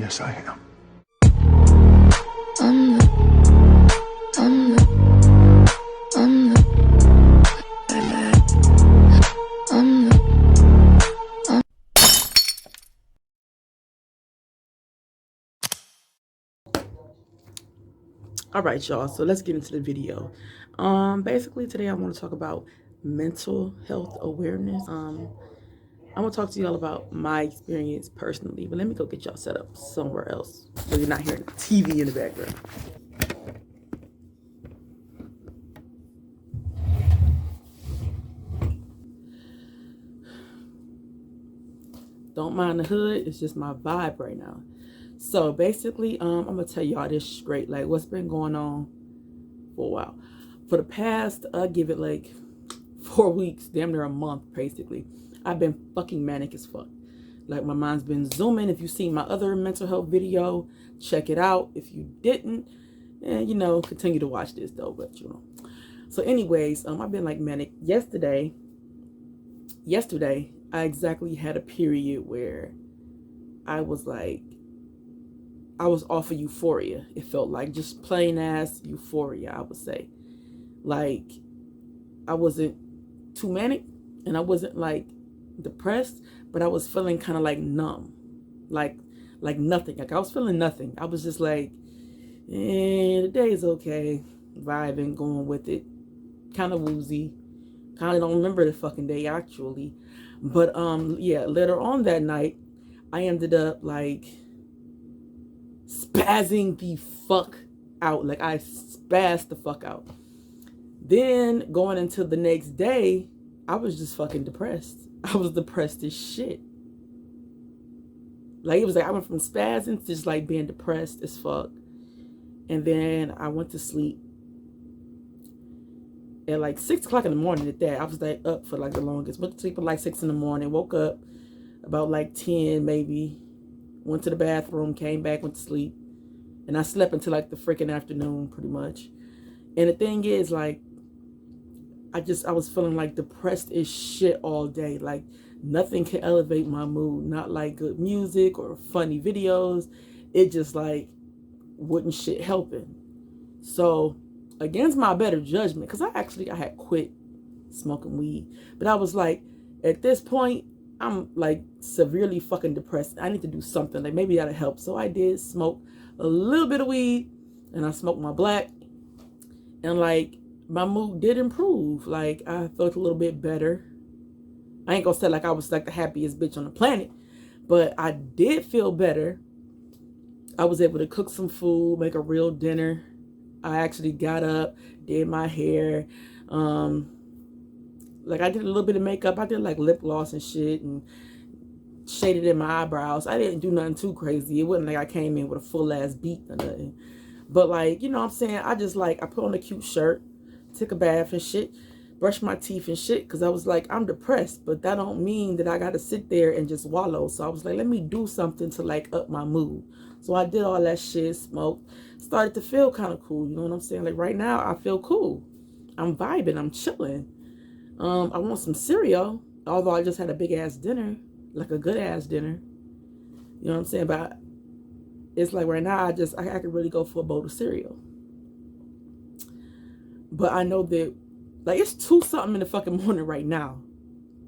Yes, I am. All right, y'all, so let's get into the video. Basically today I want to talk about mental health awareness. I'm gonna talk to y'all about my experience personally, but let me go get y'all set up somewhere else so you're not hearing the TV in the background. Don't mind the hood, it's just my vibe right now. So basically, I'm gonna tell y'all this straight, like what's been going on for a while. For the past, I'll give it like 4 weeks, damn near a month, basically. I've been fucking manic as fuck. Like my mind's been zooming. If you've seen my other mental health video, check it out. If you didn't, and continue to watch this though, but So anyways, I've been like manic. Yesterday, I exactly had a period where I was off of euphoria. It felt like just plain ass euphoria, I would say. Like I wasn't too manic and I wasn't like depressed, but I was feeling kind of like numb, like nothing. Like I was feeling nothing. I was just like, the day's okay, vibing, going with it, kind of woozy. Kind of don't remember the fucking day actually, but yeah. Later on that night, I ended up like spazzing the fuck out. Like I spazzed the fuck out. Then going into the next day, I was just fucking depressed. I was depressed as shit. Like it was like I went from spazzing to just like being depressed as fuck. And then I went to sleep at like 6 o'clock in the morning at that. I was like up for like the longest. Went to sleep at like 6 in the morning. Woke up about like 10 maybe. Went to the bathroom, came back, went to sleep. And I slept until like the freaking afternoon pretty much. And the thing is like, I was feeling like depressed as shit all day. Like nothing can elevate my mood. Not like good music or funny videos. It just like wouldn't shit helping. So against my better judgment, because I had quit smoking weed. But I was like, at this point, I'm like severely fucking depressed. I need to do something. Like maybe that'll help. So I did smoke a little bit of weed and I smoked my black. And like my mood did improve. Like I felt a little bit better. I ain't gonna say like I was like the happiest bitch on the planet, but I did feel better. I was able to cook some food, make a real dinner. I actually got up, did my hair. Like I did a little bit of makeup. I did like lip gloss and shit and shaded in my eyebrows. I didn't do nothing too crazy. It wasn't like I came in with a full ass beat or nothing. But like, you know what I'm saying? I just like, I put on a cute shirt, took a bath and shit, brushed my teeth and shit, because I was like, I'm depressed, but that don't mean that I got to sit there and just wallow. So I was like, let me do something to like up my mood. So I did all that shit, smoked, started to feel kind of cool. You know what I'm saying? Like right now I feel cool. I'm vibing, I'm chilling. I want some cereal, although I just had a big ass dinner, like a good ass dinner. You know what I'm saying? But it's like right now I could really go for a bowl of cereal. But I know that like it's 2 something in the fucking morning right now.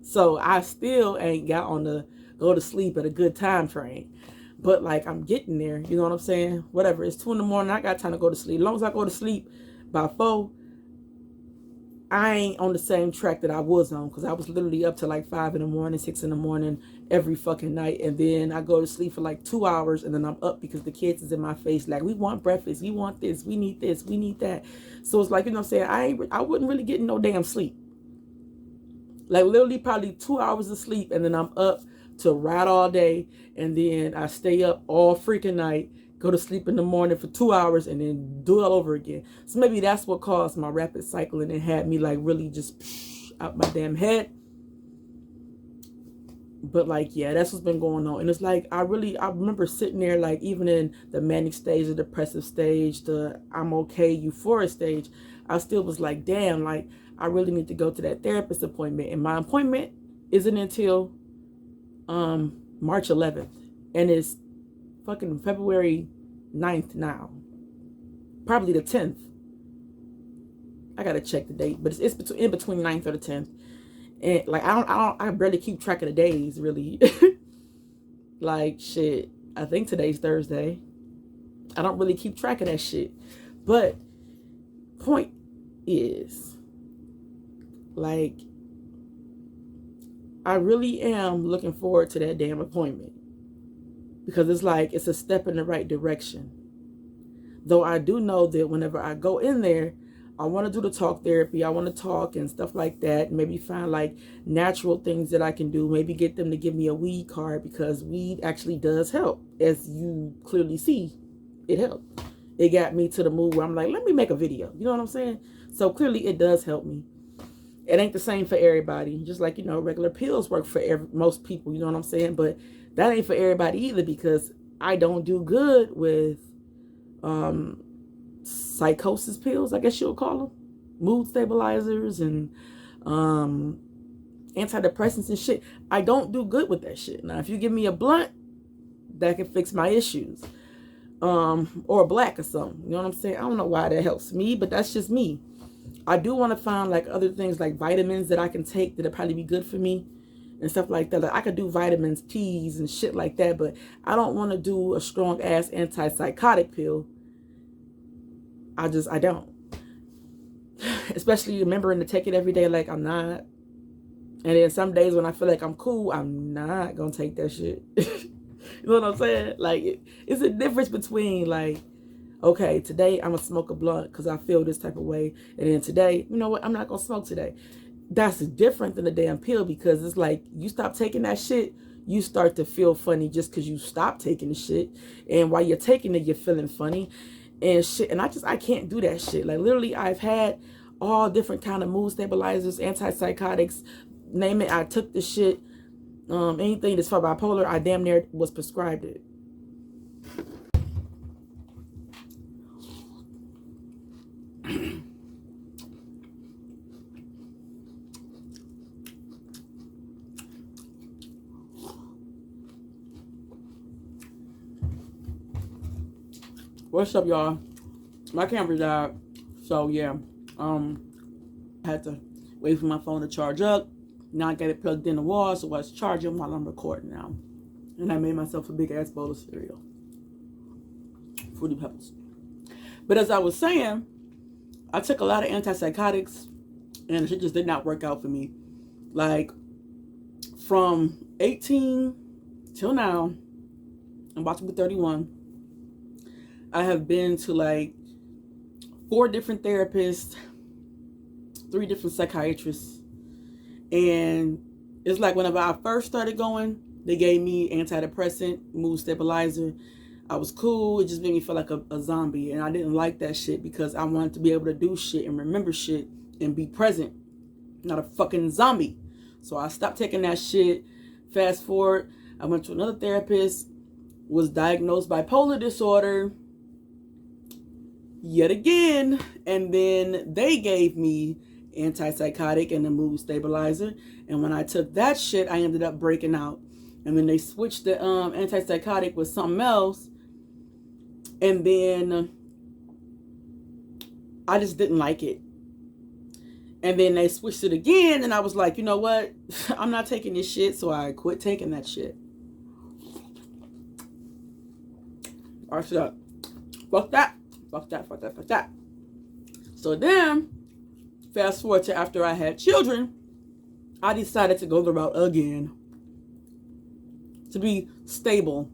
So I still ain't got on the go to sleep at a good time frame. But like I'm getting there, you know what I'm saying? Whatever, it's 2 in the morning, I got time to go to sleep. As long as I go to sleep by 4, I ain't on the same track that I was on, because I was literally up to like 5 in the morning, 6 in the morning every fucking night. And then I go to sleep for like 2 hours and then I'm up because the kids is in my face like, we want breakfast, we want this, we need that. So it's like, you know what I'm saying? I wouldn't really get no damn sleep. Like literally probably 2 hours of sleep and then I'm up to ride all day. And then I stay up all freaking night, go to sleep in the morning for 2 hours and then do it all over again. So maybe that's what caused my rapid cycling and had me like really just out my damn head. But like, yeah, that's what's been going on. And it's like, I remember sitting there, like even in the manic stage, the depressive stage, the I'm okay euphoric stage, I still was like, damn, like I really need to go to that therapist appointment. And my appointment isn't until March 11th. And it's fucking February 9th now. Probably the 10th. I gotta check the date, but it's in between 9th or the 10th. And like I barely keep track of the days, really. Like shit. I think today's Thursday. I don't really keep track of that shit. But point is, like, I really am looking forward to that damn appointment. Because it's like, it's a step in the right direction. Though I do know that whenever I go in there, I want to do the talk therapy. I want to talk and stuff like that. Maybe find like natural things that I can do. Maybe get them to give me a weed card, because weed actually does help. As you clearly see, it helped. It got me to the mood where I'm like, let me make a video. You know what I'm saying? So clearly it does help me. It ain't the same for everybody. Just like, you know, regular pills work for most people. You know what I'm saying? But that ain't for everybody either, because I don't do good with psychosis pills, I guess you'll call them, mood stabilizers and antidepressants and shit. I don't do good with that shit. Now, if you give me a blunt, that can fix my issues, or a black or something. You know what I'm saying? I don't know why that helps me, but that's just me. I do want to find like other things like vitamins that I can take that'll probably be good for me and stuff like that. Like I could do vitamins, teas, and shit like that, but I don't want to do a strong ass antipsychotic pill. I don't. Especially remembering to take it every day like I'm not. And then some days when I feel like I'm cool, I'm not gonna take that shit. You know what I'm saying? Like, it's a difference between like, okay, today I'm gonna smoke a blunt because I feel this type of way. And then today, you know what, I'm not gonna smoke today. That's different than a damn pill, because it's like, you stop taking that shit, you start to feel funny just because you stop taking the shit. And while you're taking it, you're feeling funny and shit. And I can't do that shit. Like, literally, I've had all different kind of mood stabilizers, antipsychotics, name it. I took the shit. Anything that's for bipolar, I damn near was prescribed it. What's up, y'all? My camera died, so yeah, I had to wait for my phone to charge up. Now I got it plugged in the wall, so it's charging while I'm recording now. And I made myself a big ass bowl of cereal, Fruity Pebbles. But as I was saying, I took a lot of antipsychotics, and it just did not work out for me. Like, from 18 till now, I'm about to be 31. I have been to like 4 different therapists, 3 different psychiatrists. And it's like, whenever I first started going, they gave me antidepressant, mood stabilizer. I was cool. It just made me feel like a zombie. And I didn't like that shit, because I wanted to be able to do shit and remember shit and be present, not a fucking zombie. So I stopped taking that shit. Fast forward, I went to another therapist, was diagnosed bipolar disorder yet again, and then they gave me antipsychotic and a mood stabilizer. And when I took that shit, I ended up breaking out. And then they switched the antipsychotic with something else, and then I just didn't like it. And then they switched it again, and I was like, you know what, I'm not taking this shit. So I quit taking that shit. Alright, so fuck that. Fuck that, fuck that, fuck that. So then, fast forward to after I had children, I decided to go the route again to be stable.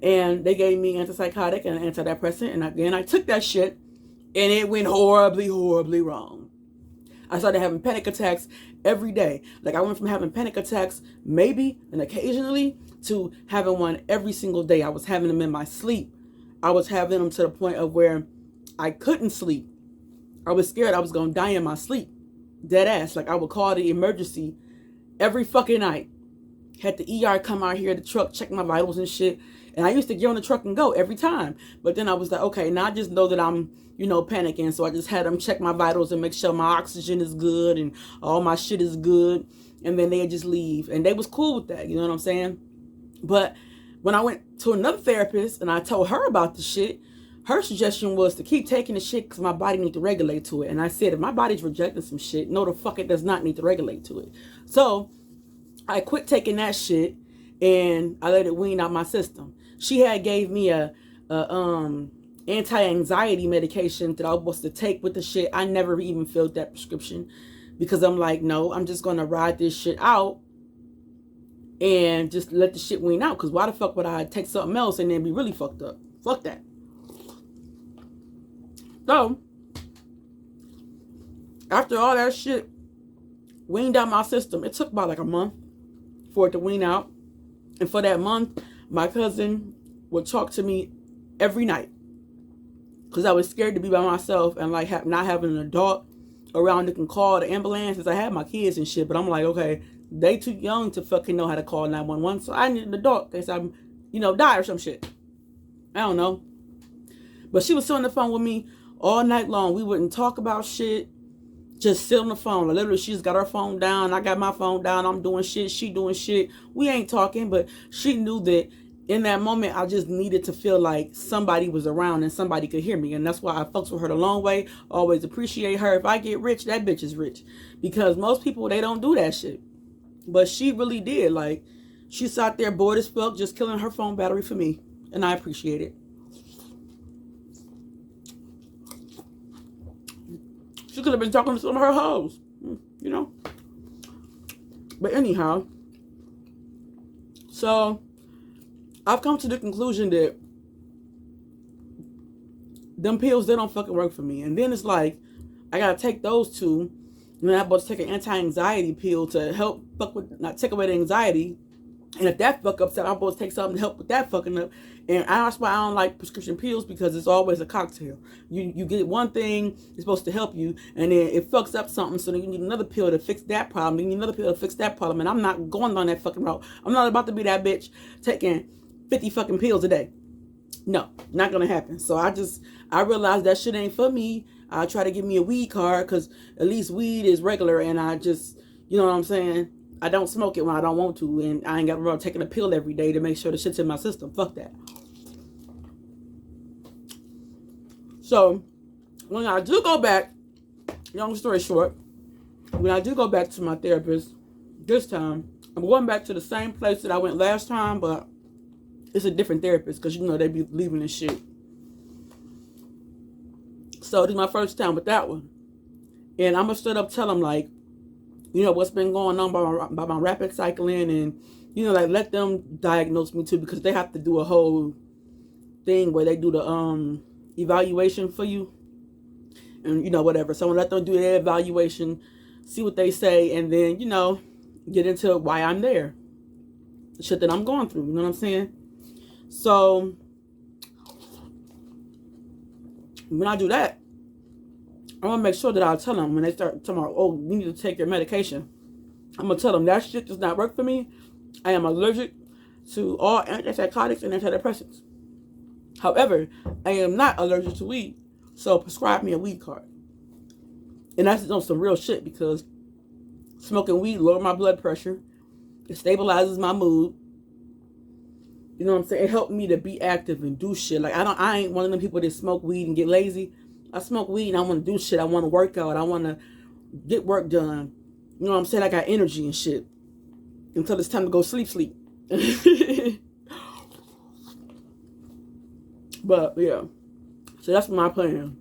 And they gave me antipsychotic and antidepressant. And again, I took that shit, and it went horribly, horribly wrong. I started having panic attacks every day. Like, I went from having panic attacks maybe and occasionally to having one every single day. I was having them in my sleep. I was having them to the point of where I couldn't sleep. I was scared I was going to die in my sleep. Dead ass. Like, I would call the emergency every fucking night. Had the ER come out here, the truck, check my vitals and shit. And I used to get on the truck and go every time. But then I was like, okay, now I just know that I'm, you know, panicking. So I just had them check my vitals and make sure my oxygen is good and all my shit is good. And then they'd just leave. And they was cool with that. You know what I'm saying? But when I went to another therapist and I told her about the shit, her suggestion was to keep taking the shit because my body needs to regulate to it. And I said, if my body's rejecting some shit, no, the fuck it does not need to regulate to it. So I quit taking that shit and I let it wean out my system. She had gave me a anti-anxiety medication that I was supposed to take with the shit. I never even filled that prescription because I'm like, no, I'm just going to ride this shit out and just let the shit wean out. Because why the fuck would I take something else and then be really fucked up? Fuck that. So, after all that shit weaned out my system, it took about like a month for it to wean out. And for that month, my cousin would talk to me every night. Because I was scared to be by myself and like not having an adult around that can call the ambulance. Because I had my kids and shit. But I'm like, okay, they too young to fucking know how to call 911. So I need an adult in case I'm, die or some shit. I don't know. But she was still on the phone with me all night long. We wouldn't talk about shit. Just sit on the phone. Literally, she just got her phone down. I got my phone down. I'm doing shit. She doing shit. We ain't talking, but she knew that in that moment, I just needed to feel like somebody was around and somebody could hear me. And that's why I fucks with her the long way. Always appreciate her. If I get rich, that bitch is rich. Because most people, they don't do that shit. But she really did. Like, she sat there bored as fuck, just killing her phone battery for me. And I appreciate it. She could have been talking to some of her hoes, But anyhow, so I've come to the conclusion that them pills, they don't fucking work for me. And then it's like, I gotta take those two, and then I'm supposed to take an anti-anxiety pill to help not take away the anxiety. And if that fuck ups, I'm supposed to take something to help with that fucking up. And that's why I don't like prescription pills, because it's always a cocktail. You get one thing, it's supposed to help you, and then it fucks up something, so then you need another pill to fix that problem. You need another pill to fix that problem. And I'm not going on that fucking route. I'm not about to be that bitch taking 50 fucking pills a day. No, not gonna happen. So I realized that shit ain't for me. I try to give me a weed card, because at least weed is regular, and I just, you know what I'm saying? I don't smoke it when I don't want to, and I ain't got around taking a pill every day to make sure the shit's in my system. Fuck that. So, when I do go back, long story short, when I do go back to my therapist this time, I'm going back to the same place that I went last time, but it's a different therapist, because they be leaving this shit. So, this is my first time with that one. And I'm going to straight up tell them, like, what's been going on by my rapid cycling, and, like, let them diagnose me too, because they have to do a whole thing where they do the evaluation for you, and, whatever. So I'm gonna let them do their evaluation, see what they say, and then, get into why I'm there, the shit that I'm going through, you know what I'm saying? So when I do that, I want to make sure that I tell them when they start talking about, oh, you need to take your medication. I'm going to tell them that shit does not work for me. I am allergic to all antipsychotics and antidepressants. However, I am not allergic to weed. So prescribe me a weed card. And that's on some real shit, because smoking weed lowers my blood pressure. It stabilizes my mood. You know what I'm saying? It helped me to be active and do shit. Like, I ain't one of them people that smoke weed and get lazy. I smoke weed and I want to do shit. I want to work out. I want to get work done. You know what I'm saying? I got energy and shit until it's time to go sleep. But yeah, so that's my plan.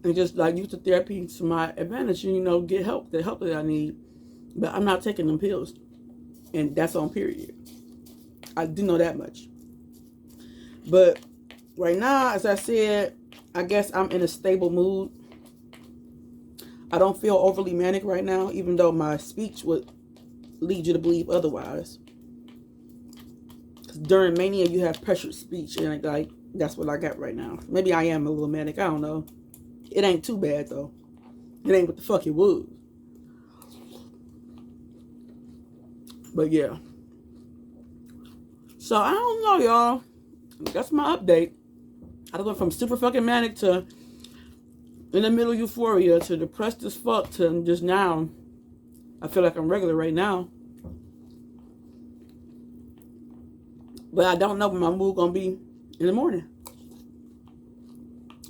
And just like use the therapy to my advantage, and get help, the help that I need. But I'm not taking them pills, and that's on period. I do know that much. But right now, as I said, I guess I'm in a stable mood. I don't feel overly manic right now, even though my speech would lead you to believe otherwise. Because during mania, you have pressured speech, and like that's what I got right now. Maybe I am a little manic. I don't know. It ain't too bad though. It ain't what the fuck it was. But yeah. So I don't know, y'all. That's my update. I went from super fucking manic to in the middle euphoria to depressed as fuck to just now. I feel like I'm regular right now. But I don't know when my mood gonna be in the morning.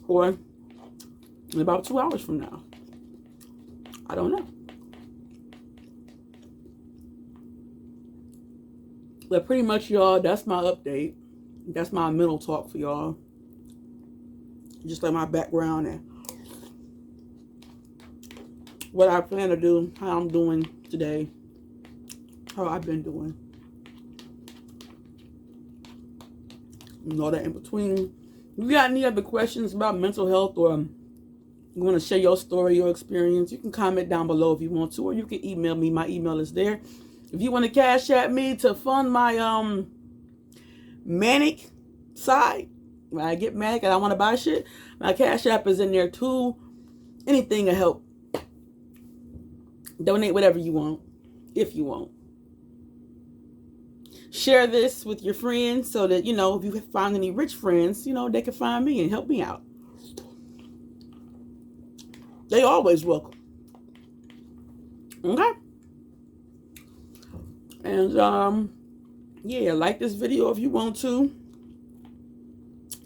Or in about 2 hours from now. I don't know. But pretty much, y'all, that's my update. That's my mental talk for y'all. Just like my background and what I plan to do, how I'm doing today, how I've been doing. And all that in between. If you got any other questions about mental health, or you want to share your story, your experience, you can comment down below if you want to, or you can email me. My email is there. If you want to cash at me to fund my Manic side, when I get Manic and I want to buy shit, my Cash App is in there too. Anything to help. Donate whatever you want, if you want. Share this with your friends so that, you know, if you find any rich friends, you know, they can find me and help me out. They always welcome. Okay? And, yeah, like this video if you want to.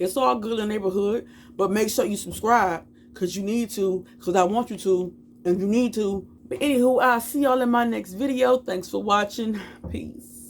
It's all good in the neighborhood, but make sure you subscribe, because you need to, because I want you to, and you need to. But anywho, I'll see y'all in my next video. Thanks for watching. Peace.